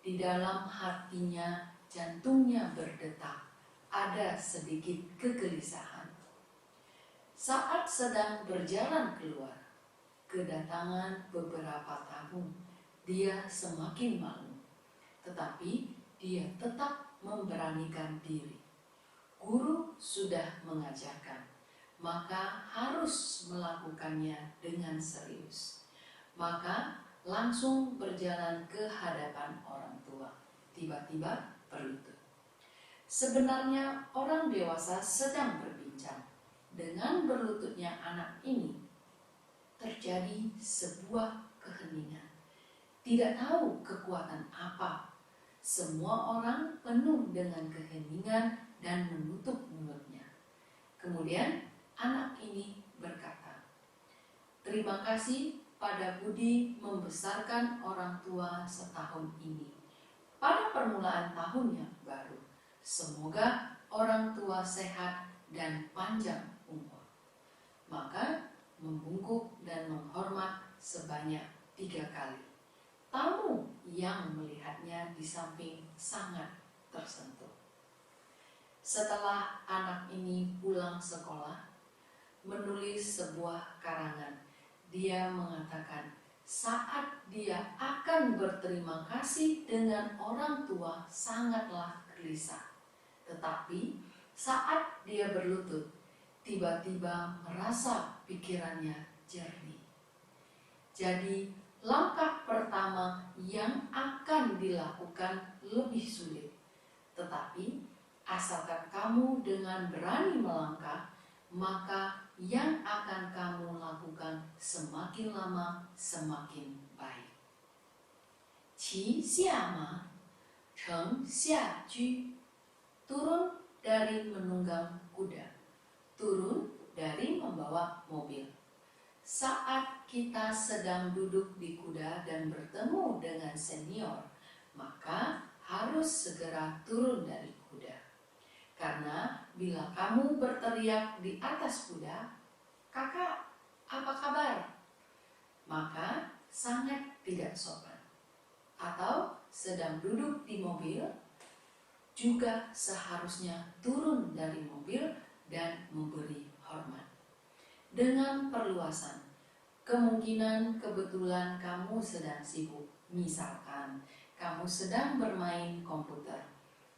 di dalam hatinya jantungnya berdetak, ada sedikit kegelisahan. Saat sedang berjalan keluar, kedatangan beberapa tamu, dia semakin malu, tetapi dia tetap memberanikan diri. Guru sudah mengajarkan, maka harus melakukannya dengan serius. Maka langsung berjalan ke hadapan orang tua, tiba-tiba berlutut. Sebenarnya orang dewasa sedang berbincang. Dengan berlututnya anak ini, terjadi sebuah keheningan. Tidak tahu kekuatan apa. Semua orang penuh dengan keheningan dan menutup mulutnya. Kemudian anak ini berkata, "Terima kasih pada budi membesarkan orang tua setahun ini. Pada permulaan tahun yang baru, semoga orang tua sehat dan panjang umur." Maka membungkuk dan menghormat sebanyak 3 kali. Tamu yang melihatnya di samping sangat tersentuh. Setelah anak ini pulang sekolah, menulis sebuah karangan, dia mengatakan saat dia akan berterima kasih dengan orang tua sangatlah gelisah. Tetapi saat dia berlutut, tiba-tiba merasa pikirannya jernih. Jadi langkah pertama yang akan dilakukan lebih sulit. Tetapi asalkan kamu dengan berani melangkah, maka yang akan kamu lakukan semakin lama semakin baik. Qi xia ma, cheng xia ju. Turun dari menunggang kuda, turun dari membawa mobil. Saat kita sedang duduk di kuda dan bertemu dengan senior, maka harus segera turun dari kuda. Karena bila kamu berteriak di atas kuda, "Kakak, apa kabar?" maka sangat tidak sopan. Atau sedang duduk di mobil, juga seharusnya turun dari mobil dan memberi hormat. Dengan perluasan, kemungkinan kebetulan kamu sedang sibuk. Misalkan kamu sedang bermain komputer.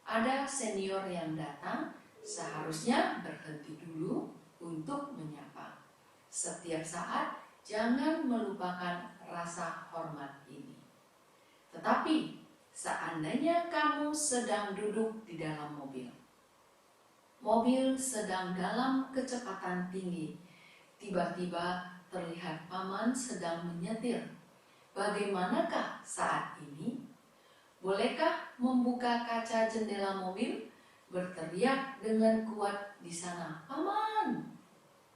Ada senior yang datang, seharusnya berhenti dulu untuk menyapa. Setiap saat jangan melupakan rasa hormat ini. Tetapi seandainya kamu sedang duduk di dalam mobil, mobil sedang dalam kecepatan tinggi, tiba-tiba terlihat paman sedang menyetir. Bagaimanakah saat ini? Bolehkah membuka kaca jendela mobil, berteriak dengan kuat di sana, "Paman!"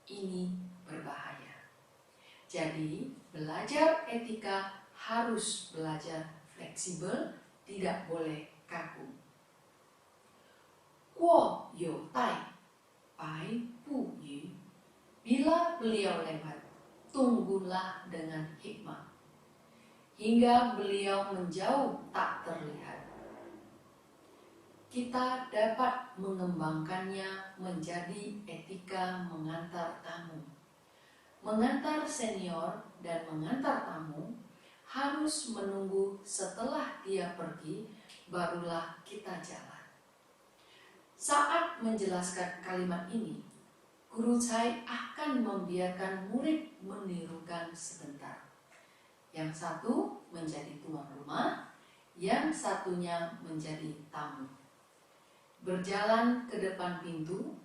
Ini berbahaya. Jadi, belajar etika harus belajar fleksibel, tidak boleh kaku. Guo you tai, bai bu yu. Bila beliau lewat, tunggulah dengan hikmah. Hingga beliau menjauh tak terlihat. Kita dapat mengembangkannya menjadi etika mengantar tamu. Mengantar senior dan mengantar tamu harus menunggu setelah dia pergi, barulah kita jalan. Saat menjelaskan kalimat ini, Guru Chai akan membiarkan murid menirukan sebentar. Yang satu menjadi tuan rumah, yang satunya menjadi tamu. Berjalan ke depan pintu,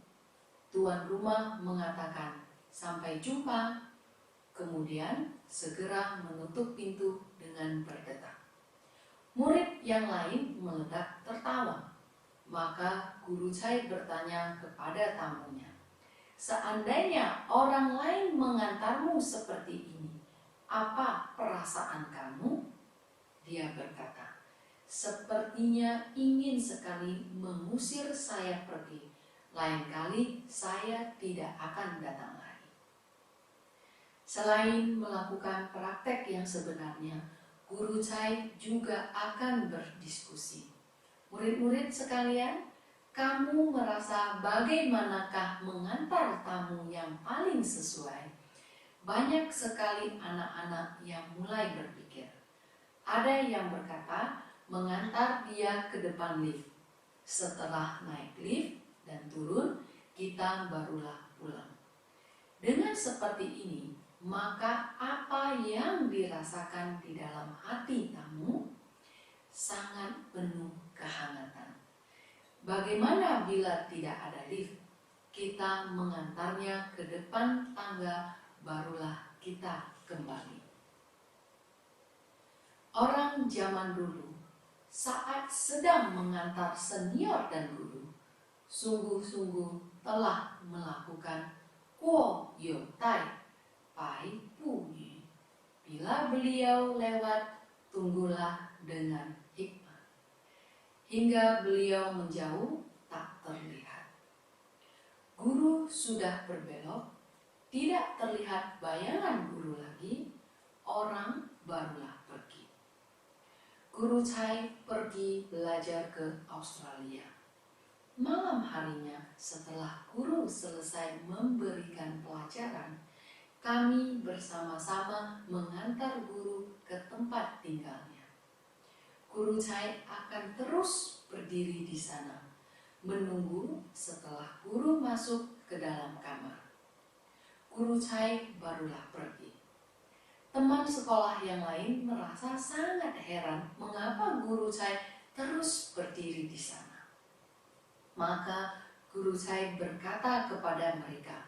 tuan rumah mengatakan, "Sampai jumpa." Kemudian segera menutup pintu dengan berdetak. Murid yang lain meledak tertawa. Maka Guru Chai bertanya kepada tamunya, "Seandainya orang lain mengantarmu seperti ini, apa perasaan kamu?" Dia berkata, "Sepertinya ingin sekali mengusir saya pergi. Lain kali saya tidak akan datang lagi." Selain melakukan praktek yang sebenarnya, Guru Chai juga akan berdiskusi. "Murid-murid sekalian, kamu merasa bagaimanakah mengantar tamu yang paling sesuai?" Banyak sekali anak-anak yang mulai berpikir. Ada yang berkata mengantar dia ke depan lift. Setelah naik lift dan turun, kita barulah pulang. Dengan seperti ini, maka apa yang dirasakan di dalam hati tamu sangat penuh kehangatan. Bagaimana bila tidak ada lift? Kita mengantarnya ke depan tangga, barulah kita kembali. Orang zaman dulu saat sedang mengantar senior dan guru, sungguh-sungguh telah melakukan guo you tai, bai bu yu. Bila beliau lewat, tunggulah dengan hikmah. Hingga beliau menjauh tak terlihat. Guru sudah berbelok, tidak terlihat bayangan guru lagi, orang barulah pergi. Guru Chai pergi belajar ke Australia. Malam harinya setelah guru selesai memberikan pelajaran, kami bersama-sama mengantar guru ke tempat tinggalnya. Guru Chai akan terus berdiri di sana, menunggu setelah guru masuk ke dalam kamar. Guru Chai barulah pergi. Teman sekolah yang lain merasa sangat heran mengapa Guru Chai terus berdiri di sana. Maka Guru Chai berkata kepada mereka,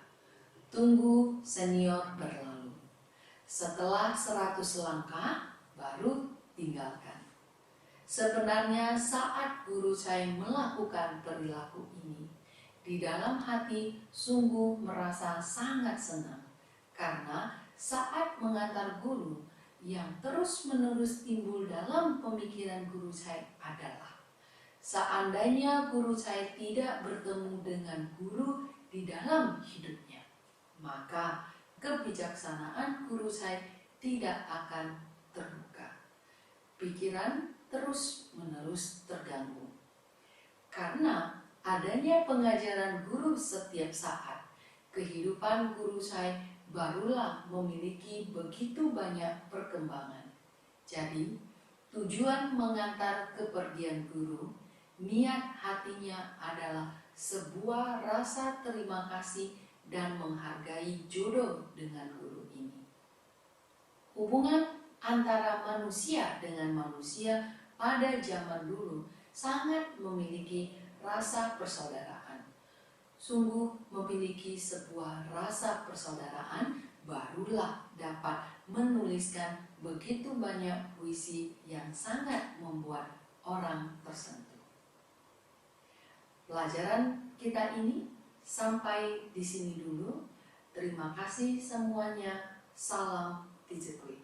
"Tunggu senior berlalu. Setelah 100 langkah, baru tinggalkan." Sebenarnya saat Guru Chai melakukan perilaku ini, di dalam hati sungguh merasa sangat senang. Karena saat mengantar guru, yang terus-menerus timbul dalam pemikiran Guru Chai adalah, seandainya Guru Chai tidak bertemu dengan guru di dalam hidupnya, maka kebijaksanaan Guru Chai tidak akan terbuka. Pikiran terus-menerus terganggu. Karena adanya pengajaran guru setiap saat, kehidupan Guru Chai barulah memiliki begitu banyak perkembangan. Jadi, tujuan mengantar kepergian guru, niat hatinya adalah sebuah rasa terima kasih dan menghargai jodoh dengan guru ini. Hubungan antara manusia dengan manusia pada zaman dulu sangat memiliki rasa persaudaraan. Sungguh memiliki sebuah rasa persaudaraan, barulah dapat menuliskan begitu banyak puisi yang sangat membuat orang tersentuh. Pelajaran kita ini sampai di sini dulu. Terima kasih semuanya. Salam Tijekui.